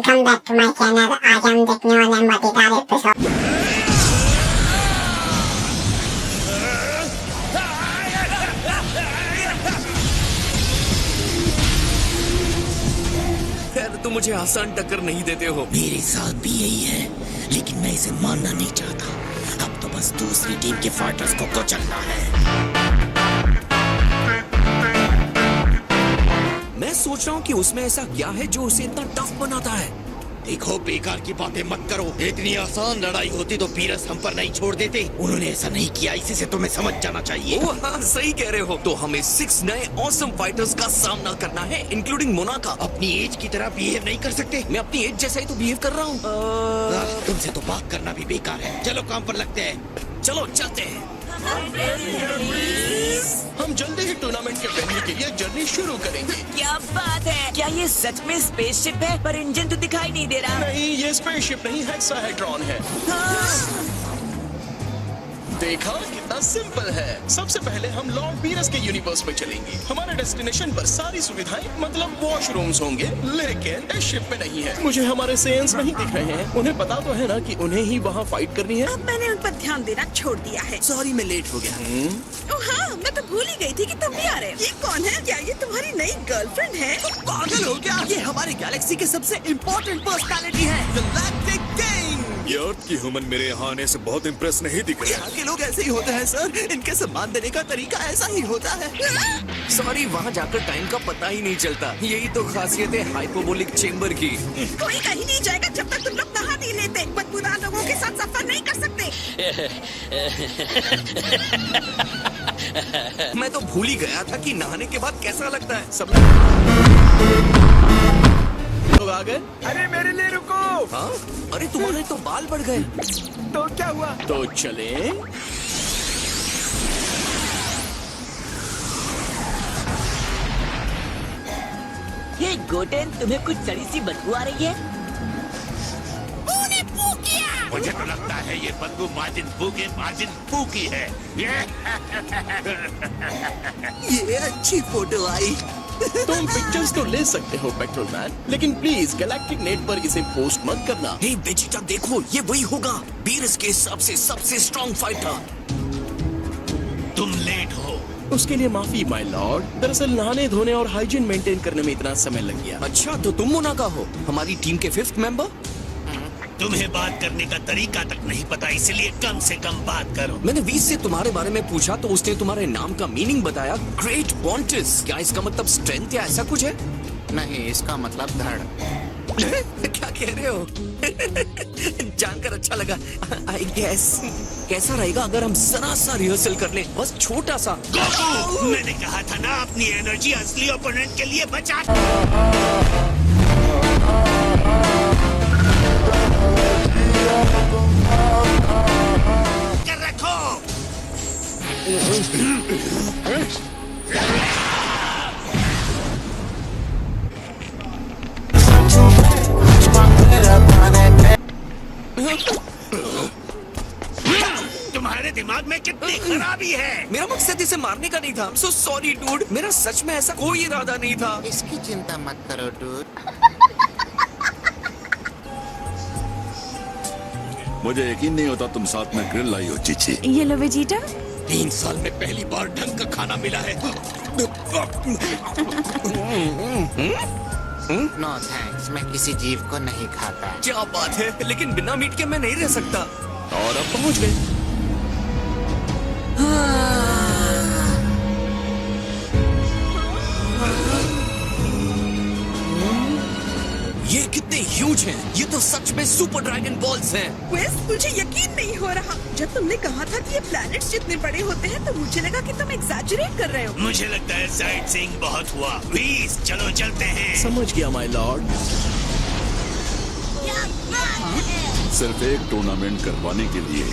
Welcome back to my channel. आज हम देखने वाले हैं मजेदार एपिसोड। खैर तुम मुझे आसान टक्कर नहीं देते हो। मेरे साथ भी यही है, लेकिन मैं इसे मानना नहीं चाहता। अब तो बस दूसरी टीम के फाइटर्स को कुचलना है। मैं सोच रहा हूँ कि उसमें ऐसा क्या है जो उसे इतना टफ बनाता है। देखो, बेकार की बातें मत करो। इतनी आसान लड़ाई होती तो पीरस हम पर नहीं छोड़ देते। उन्होंने ऐसा नहीं किया, इसी से तुम्हें समझ जाना चाहिए। ओह हाँ, सही कह रहे हो। तो हमें 6 नए ऑसम फाइटर्स का सामना करना है, इंक्लूडिंग मोनाका। अपनी एज की तरह बिहेव नहीं कर सकते। मैं अपनी एज जैसा ही तो बिहेव कर रहा हूँ। तुमसे तो बात करना भी बेकार है। चलो काम पर लगते हैं। चलो चलते हैं। हम जल्दी ही टूर्नामेंट के वेन्यू के लिए जर्नी शुरू करेंगे। क्या बात है? क्या ये सच में स्पेसशिप है? पर इंजन तो दिखाई नहीं दे रहा। नहीं, ये स्पेसशिप नहीं, हेक्साहेड्रॉन है। देखा, कितना सिंपल है। सबसे पहले हम लॉर्ड पीरस के यूनिवर्स में चलेंगे। हमारे डेस्टिनेशन पर सारी सुविधाएं मतलब वॉशरूम्स होंगे, लेकिन इस शिप में नहीं है। मुझे हमारे सेंस नहीं दिख रहे हैं। उन्हें पता तो है ना कि उन्हें ही वहाँ फाइट करनी है। अब मैंने उन पर ध्यान देना छोड़ दिया है। सॉरी, मैं लेट हो गया। ओह हाँ, मैं तो भूल ही गई थी कि तुम भी आ रहे हो। ये कौन है? क्या ये तुम्हारी नई गर्लफ्रेंड है? पागल हो क्या? ये हमारी गैलेक्सी के सबसे इम्पोर्टेंट पर्सनालिटी है, गैलेक्टिक किंग। ये अर्थ की ह्यूमन मेरे यहाँ आने से बहुत इम्प्रेस नहीं दिख रहे। यहाँ के लोग ऐसे ही होते हैं सर, इनके सम्मान देने का तरीका ऐसा ही होता है। सॉरी, वहाँ जाकर टाइम का पता ही नहीं चलता। यही तो खासियत है हाइपोबोलिक चेम्बर की। कोई कहीं नहीं जाएगा जब तक तुम लोग नहा नहीं लेते। बदबूदार लोगों के साथ सफर नहीं कर सकते। मैं तो भूल ही गया था कि नहाने के बाद कैसा लगता है। सब लोग आ गए। अरे मेरे लिए रुको। हाँ? अरे तुम्हारे तो बाल बढ़ गए। तो क्या हुआ? तो चले। ये गोटेन, तुम्हें कुछ सड़ी सी बदबू आ रही है? मुझे तो लगता है ये बदबू मार्जिन फू की है। ये अच्छी फोटो आई। तुम पिक्चर्स तो ले सकते हो पेट्रोलमैन, लेकिन प्लीज गैलेक्टिक नेट पर इसे पोस्ट मत करना। हे बेजिटा, देखो ये वही होगा, बीरस के हिसाब से सबसे स्ट्रॉन्ग फाइटर। तुम लेट हो। उसके लिए माफी माय लॉर्ड। दरअसल नहाने धोने और हाइजीन मेंटेन करने में इतना समय लग गया। अच्छा, तो तुम मोनाका हो, हमारी टीम के 5th मेंबर। तुम्हें बात करने का तरीका तक नहीं पता, इसलिए कम से कम बात करो। मैंने 20 से तुम्हारे बारे में पूछा तो उसने तुम्हारे नाम का मीनिंग बताया, ग्रेट बॉन्टिस। क्या इसका मतलब स्ट्रेंथ या ऐसा कुछ है? नहीं, इसका मतलब धड़। क्या कह रहे हो? जानकर अच्छा लगा। आई गेस कैसा रहेगा अगर हम जरा सा रिहर्सल कर लें, बस छोटा सा। मैंने कहा था ना, अपनी एनर्जी असली ओपोनेंट के लिए बचा कर रखो। तुम्हारे दिमाग में कितनी खराबी है। मेरा मकसद इसे मारने का नहीं था। सो सॉरी डूड, मेरा सच में ऐसा कोई इरादा नहीं था। इसकी चिंता मत करो डूड। मुझे यकीन नहीं होता तुम साथ में ग्रिल लाई हो चीची। ये लो वेजिटा। 3 साल में पहली बार ढंग का खाना मिला है। नो थैंक्स, मैं किसी जीव को नहीं खाता। क्या बात है, लेकिन बिना मीट के मैं नहीं रह सकता। और अब पहुंच गए। ये कितने ह्यूज हैं। ये तो सच में सुपर ड्रैगन बॉल्स हैं। वेस, मुझे यकीन नहीं हो रहा। जब तुमने कहा था कि ये प्लैनेट्स जितने बड़े होते हैं तो मुझे लगा कि तुम एग्जैजरेट कर रहे हो। मुझे लगता है साइट सीइंग बहुत हुआ। प्लीज चलो चलते हैं। समझ गया माय लॉर्ड। सिर्फ एक टूर्नामेंट करवाने के लिए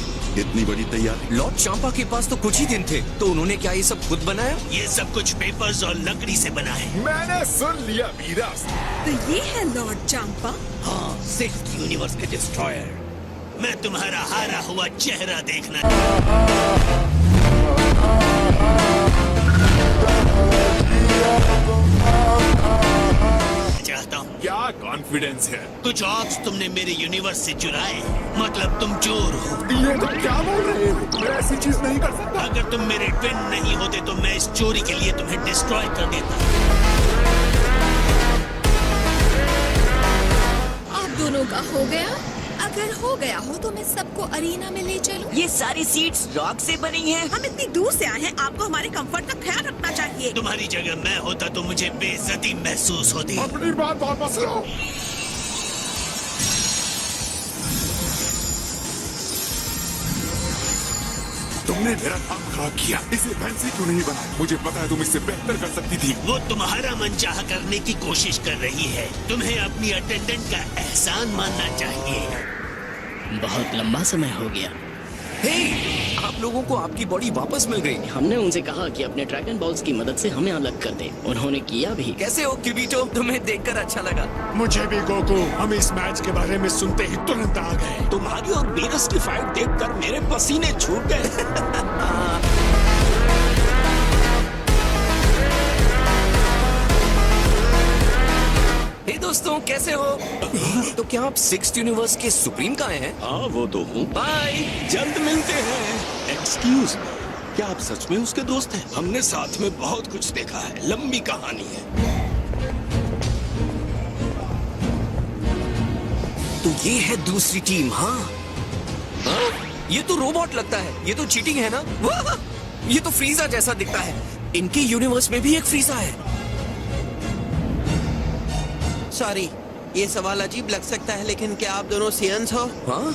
इतनी बड़ी तैयारी। लॉर्ड चांपा के पास तो कुछ ही दिन थे, तो उन्होंने क्या ये सब खुद बनाया? ये सब कुछ पेपर्स और लकड़ी से बना है। मैंने सुन लिया वीरस। तो ये है लॉर्ड चांपा। हाँ, 6th यूनिवर्स के डिस्ट्रॉयर। मैं तुम्हारा हारा हुआ चेहरा देखना। चाहता हूँ। क्या कॉन्फिडेंस है? कुछ ऑक्स तुमने मेरे यूनिवर्स से चुराए, मतलब तुम चोर हो। ये तो क्या बोल रहे हो? मैं ऐसी चीज नहीं कर सकता। अगर तुम मेरे ट्विन नहीं होते तो मैं इस चोरी के लिए तुम्हें डिस्ट्रॉय कर देता। आप दोनों का हो गया? अगर हो गया हो तो मैं सबको अरीना में ले चलूं। ये सारी सीट्स रॉक से बनी हैं। हम इतनी दूर से आए हैं, आपको हमारे कंफर्ट का ख्याल रखना चाहिए। तुम्हारी जगह मैं होता तो मुझे बेइज्जती महसूस होती। अपनी बात वापस लो। तुमने मेरा नाम खराब किया। इसे फैंसी क्यों नहीं बनाया? मुझे पता है तुम इससे बेहतर कर सकती थी। वो तुम्हारा मनचाहा करने की कोशिश कर रही है। तुम्हें अपनी अटेंडेंट का एहसान मानना चाहिए। बहुत लंबा समय हो गया। हे, आप लोगों को आपकी बॉडी वापस मिल गई। हमने उनसे कहा कि अपने ड्रैगन बॉल्स की मदद से हमें अलग कर दे। उन्होंने किया भी। कैसे हो किबीटो? तुम्हें देखकर अच्छा लगा। मुझे भी गोकू। हम इस मैच के बारे में सुनते ही तुरंत आ गए। तुम्हारी और बीरस की फाइट देखकर मेरे पसीने छूट गए। हे दोस्तों, कैसे हो? तो क्या आप 6th यूनिवर्स के सुप्रीम का हैं? हाँ वो तो हूँ। बाय। जल्द मिलते हैं। एक्सक्यूज मी, क्या आप सच में उसके दोस्त हैं? हमने साथ में बहुत कुछ देखा है, लंबी कहानी है। तो ये है दूसरी टीम। हाँ हाँ? ये तो रोबोट लगता है। ये तो चीटिंग है ना? वाह! ये तो फ्रीजा जैसा दिखता है। इनके यूनिवर्स में भी एक फ्रीजा है। सॉरी, ये सवाल अजीब लग सकता है, लेकिन क्या आप दोनों सियन्स हो? हाँ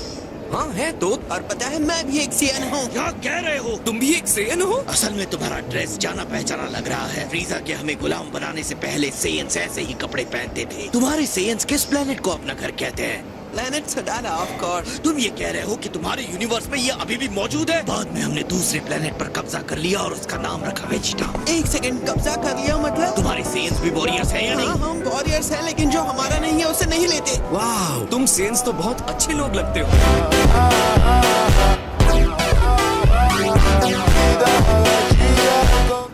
हाँ है तो। और पता है मैं भी एक सियन हूँ। क्या कह रहे हो? तुम भी एक सेयन हो? असल में तुम्हारा ड्रेस जाना पहचाना लग रहा है। फ्रीजा के हमें गुलाम बनाने से पहले सेयंस ऐसे ही कपड़े पहनते थे। तुम्हारे सेयंस किस प्लेनेट को अपना घर कहते हैं? Planet Sadala, of course. तुम ये कह रहे हो कि तुम्हारे यूनिवर्स में ये अभी भी मौजूद है? बाद में हमने दूसरे प्लेनेट पर कब्जा कर लिया और उसका नाम रखा वेजिटा। एक सेकंड, कब्जा कर लिया मतलब? तुम्हारे सेयंस भी वॉरियर्स है या नहीं? हाँ, हम वॉरियर्स हैं, लेकिन जो हमारा नहीं है उसे नहीं लेते। वाह, तुम सेयंस तो बहुत अच्छे लोग लगते हो।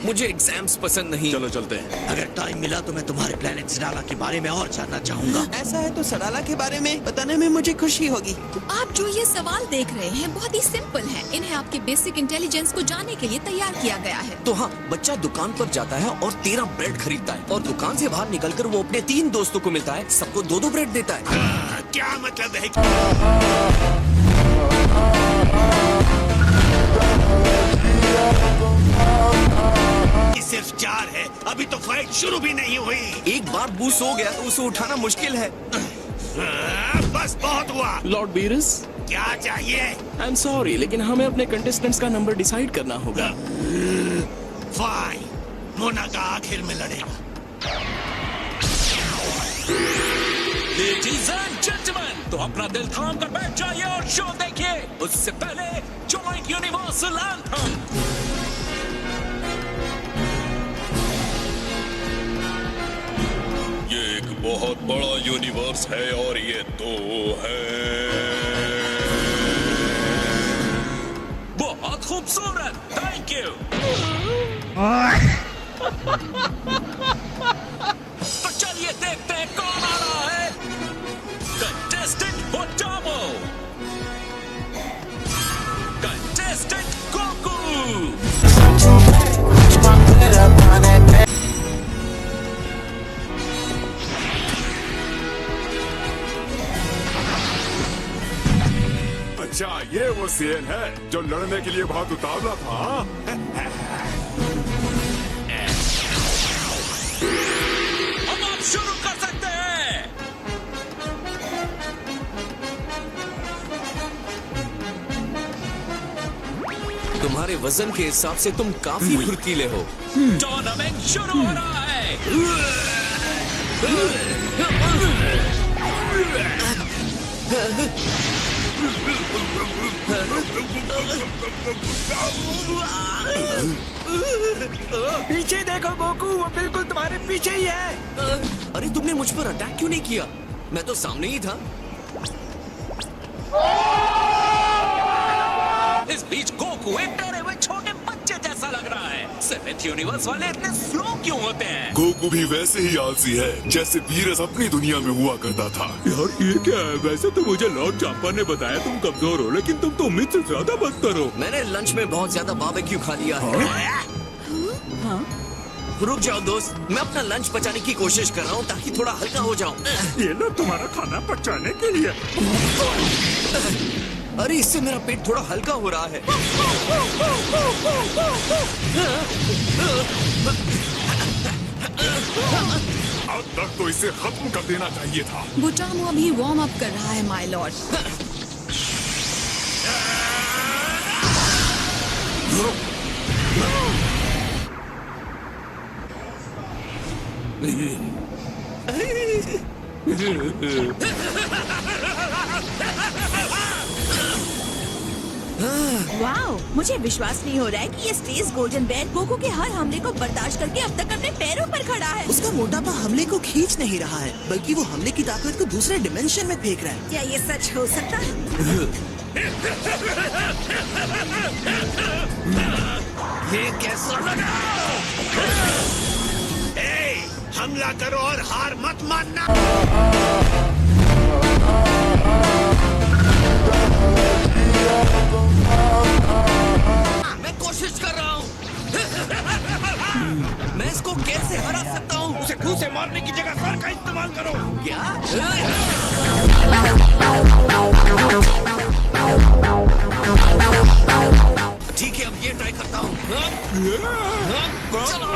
मुझे एग्जाम्स पसंद नहीं। चलो चलते हैं। अगर टाइम मिला तो मैं तुम्हारे प्लेनेट सडाला के बारे में और जानना चाहूंगा। ऐसा है तो सडाला के बारे में बताने में मुझे खुशी होगी। आप जो ये सवाल देख रहे हैं बहुत ही सिंपल हैं। इन्हें आपके बेसिक इंटेलिजेंस को जानने के लिए तैयार किया गया है। तो हाँ, बच्चा दुकान पर जाता है और 13 ब्रेड खरीदता है और दुकान से बाहर निकलकर वो अपने 3 दोस्तों को मिलता है, सबको 2-2 ब्रेड देता है। क्या मतलब है? सिर्फ 4 है, अभी तो फाइट शुरू भी नहीं हुई। एक बार बूस हो गया तो उसे उठाना मुश्किल है। बस बहुत हुआ। लॉर्ड बीरस, क्या चाहिए? आई एम सॉरी, लेकिन हमें अपने कंटेस्टेंट्स का नंबर डिसाइड करना होगा। फाइन, मोनाका आखिर में लड़ेगा। लेडीज एंड जेंटलमैन, तो अपना दिल थाम कर बैठ जाइए और शो देखिए। उससे पहले जॉइंट यूनिवर्सल एंथम। ये एक बहुत बड़ा यूनिवर्स है और ये 2 है। बहुत खूबसूरत, थैंक यू। तो चलिए देखते हैं कौन आ रहा है। Contestant Otamo, contestant Goku. अच्छा, ये वो सीएन है जो लड़ने के लिए बहुत उतावला था। अब आप शुरू कर सकते हैं। तुम्हारे वजन के हिसाब से तुम काफी फुर्तीले हो। टूर्नामेंट शुरू हो रहा है। पीछे देखो गोकू, वो बिल्कुल तुम्हारे पीछे ही है। अरे तुमने मुझ पर अटैक क्यों नहीं किया? मैं तो सामने ही था। इस बीच गोकू एक डरे हुए छोटे बच्चे जैसा लग रहा है। सिर्फ सेवेंथ यूनिवर्स वाले इतने स्लो क्यों होते हैं? गोकू भी वैसे ही आलसी है जैसे वीरस अपनी दुनिया में हुआ करता था। यार ये क्या है? वैसे तो मुझे लॉर्ड चांपा ने बताया तुम कमजोर हो, लेकिन तुम तो उम्मीद से ज्यादा बदतर हो। मैंने लंच में बहुत ज्यादा बारबेक्यू खा लिया है। रुक जाओ दोस्त, मैं अपना लंच बचाने की कोशिश कर रहा हूँ ताकि थोड़ा हल्का हो जाऊँ। ये लो तुम्हारा खाना पचाने के लिए। अरे इससे मेरा पेट थोड़ा हल्का हो रहा है। अब तक तो इसे खत्म कर देना चाहिए था। बुटामो अभी वार्म अप कर रहा है माय लॉर्ड। वाओ, मुझे विश्वास नहीं हो रहा है कि ये स्टेज गोल्डन बेयर गोकू के हर हमले को बर्दाश्त करके अब तक अपने पैरों पर खड़ा है। उसका मोटापा हमले को खींच नहीं रहा है, बल्कि वो हमले की ताकत को दूसरे डिमेंशन में फेंक रहा है। क्या ये सच हो सकता है? ये कैसा लगा? हमला करो और हार मत मानना। मैं कोशिश कर रहा हूँ। मैं इसको कैसे हरा सकता हूँ? उसे खुद से मारने की जगह सर का इस्तेमाल करो। क्या? ठीक है, अब ये ट्राई करता हूँ। चलो,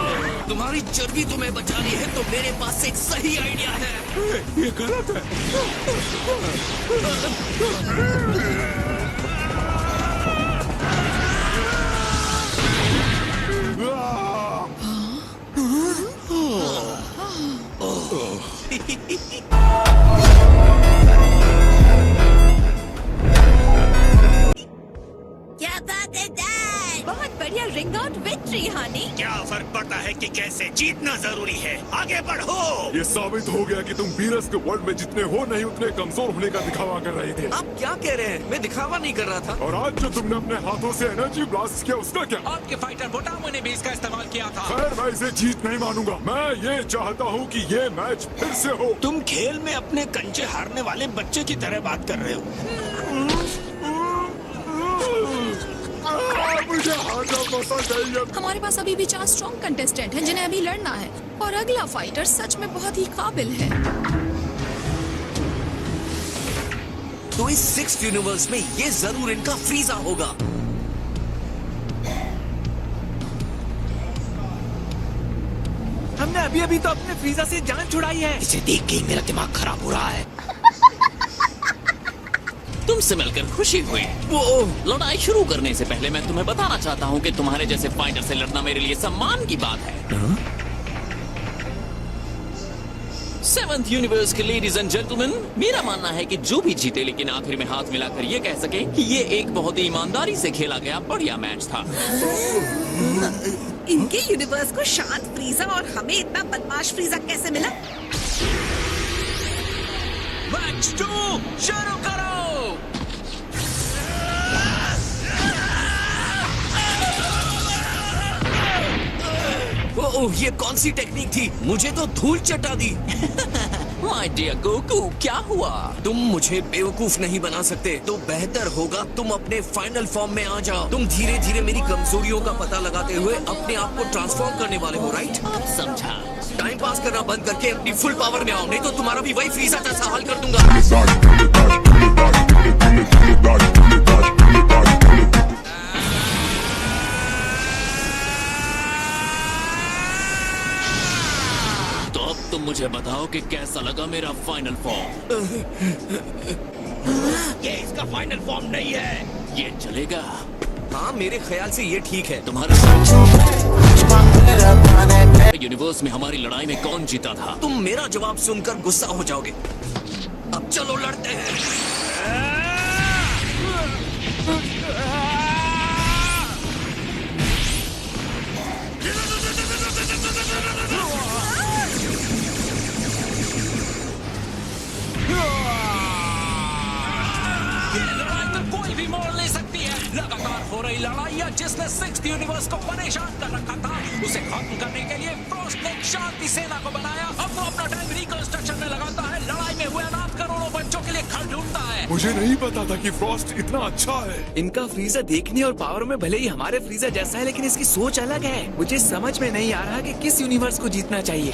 तुम्हारी चर्बी तुम्हें बचानी है तो मेरे पास एक सही आइडिया है। ये गलत है। क्या बात है डैड? बहुत बढ़िया रिंग आउट विक्ट्री हनी। क्या फर्क पड़ता है कि कैसे जीतना जरूरी है। आगे बढ़ो। ये साबित हो गया कि तुम वीरस के वर्ल्ड में जितने हो नहीं उतने कमजोर होने का दिखावा कर रहे थे। आप क्या कह रहे हैं? मैं दिखावा नहीं कर रहा था। और आज जो तुमने अपने हाथों से एनर्जी ब्लास्ट किया उसका क्या? आपके फाइटर बुटामो ने भी इसका इस्तेमाल किया था। खैर, मैं इसे जीत नहीं मानूंगा। मैं ये चाहता हूँ कि ये मैच फिर से हो। तुम खेल में अपने कंचे हारने वाले बच्चे की तरह बात कर रहे हो। मुझे हारना पसंद नहीं है। हमारे पास अभी भी 4 स्ट्रॉन्ग कंटेस्टेंट हैं जिन्हें अभी लड़ना है और अगला फाइटर सच में बहुत ही काबिल है। तो इस 6th यूनिवर्स में ये जरूर इनका फ्रीजा होगा। हमने अभी अभी तो अपने फ्रीजा से जान छुड़ाई है। इसे देख के ही मेरा दिमाग खराब हो रहा है। तुमसे मिलकर खुशी हुई। वो लड़ाई शुरू करने से पहले मैं तुम्हें बताना चाहता हूँ कि तुम्हारे जैसे फाइटर से लड़ना मेरे लिए सम्मान की बात है। 7th यूनिवर्स के लेडीज एंड जेंटलमैन, मेरा मानना है कि जो भी जीते लेकिन आखिर में हाथ मिलाकर ये कह सके कि ये एक बहुत ही ईमानदारी से खेला गया बढ़िया मैच था। इनके यूनिवर्स को शांत फ्रीजा और हमें इतना बदमाश फ्रीजा कैसे मिला? मैच 2 शुरू करो। ओह, ये कौन सी टेक्निक थी? मुझे तो धूल चटा दी। माय डियर गोकू, क्या हुआ? तुम मुझे बेवकूफ नहीं बना सकते, तो बेहतर होगा तुम अपने फाइनल फॉर्म में आ जाओ। तुम धीरे धीरे मेरी कमजोरियों का पता लगाते हुए अपने आप को ट्रांसफॉर्म करने वाले हो, राइट? समझा। टाइम पास करना बंद करके अपनी फुल पावर में आओ, नहीं तो तुम्हारा भी वही फ्रीजा जैसा हाल कर दूंगा। तो अब तुम मुझे बताओ कि कैसा लगा मेरा फाइनल फॉर्म। ये इसका फाइनल फॉर्म नहीं है। ये चलेगा? हाँ, मेरे ख्याल से ये ठीक है। तुम्हारे यूनिवर्स में हमारी लड़ाई में कौन जीता था? तुम मेरा जवाब सुनकर गुस्सा हो जाओगे। अब चलो लड़ते हैं। ये लड़ाई तो कोई भी मोड़ ले सकती है। लगातार हो रही लड़ाइयाँ जिसने 6th यूनिवर्स को परेशान कर रखा था, उसे खत्म करने के लिए फ्रॉस्ट ने एक शांति सेना को बनाया। अब वो अपना टाइम रिकंस्ट्रक्शन में लगाता है, लड़ाई में हुए अनाथ करोड़ों बच्चों के लिए घर ढूंढता है। मुझे नहीं पता था कि फ्रॉस्ट इतना अच्छा है। इनका फ्रीजर देखने और पावर में भले ही हमारे फ्रीजर जैसा है, लेकिन इसकी सोच अलग है। मुझे समझ में नहीं आ रहा कि किस यूनिवर्स को जीतना चाहिए।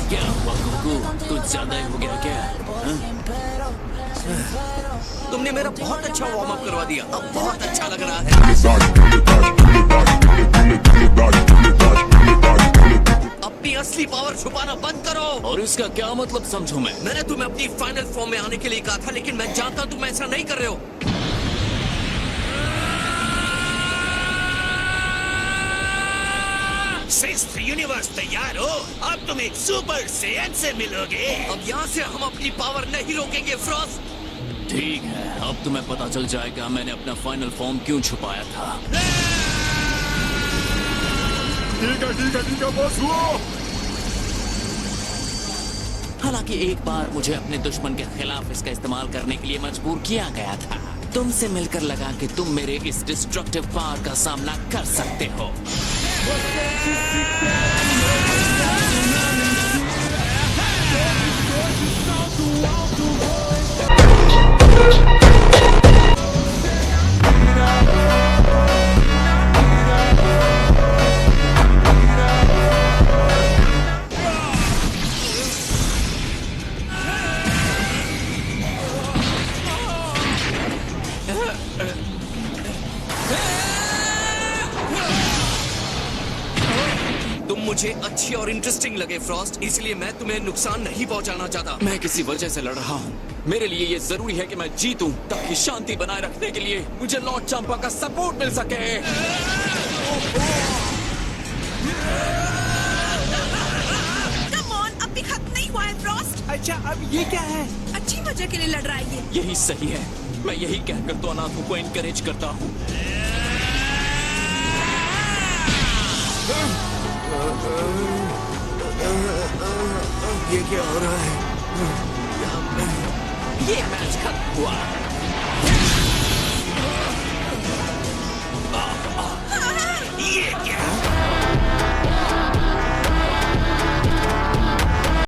क्या हुआ कुकू, कुछ ज्यादा ही हो गया क्या? तुमने मेरा बहुत अच्छा वार्म अप करवा दिया, अब बहुत अच्छा लग रहा है। अपनी असली पावर छुपाना बंद करो। और इसका क्या मतलब समझूं मैं? मैंने तुम्हें अपनी फाइनल फॉर्म में आने के लिए कहा था, लेकिन मैं जानता हूं तुम ऐसा नहीं कर रहे हो। सिक्स्थ यूनिवर्स तैयार हो? अब तुम एक सुपर सेयन से मिलोगे। अब यहाँ से हम अपनी पावर नहीं रोकेंगे फ्रॉस्ट। ठीक है, अब तुम्हें पता चल जाएगा मैंने अपना फाइनल फॉर्म क्यों छुपाया था। ठीक है बॉस हुआ। हालांकि एक बार मुझे अपने दुश्मन के खिलाफ इसका इस्तेमाल करने के लिए मजबूर किया गया था। तुमसे मिलकर लगा कि तुम मेरे इस डिस्ट्रक्टिव पावर का सामना कर सकते हो। तुम मुझे अच्छी और इंटरेस्टिंग लगे फ्रॉस्ट, इसलिए मैं तुम्हें नुकसान नहीं पहुंचाना चाहता। मैं किसी वजह से लड़ रहा हूँ। मेरे लिए ये जरूरी है कि मैं जीतूं, ताकि शांति बनाए रखने के लिए मुझे लॉर्ड चंपा का सपोर्ट मिल सके। कम ऑन, अब भी खत्म नहीं हुआ है फ्रॉस्ट। अच्छा, अब ये क्या है? अच्छी वजह के लिए लड़ रहा है ये। यही सही है, मैं यही कहकर तो अनाथों को इनकरेज करता हूँ। ये क्या हो रहा है? ये मैच खत्म हुआ।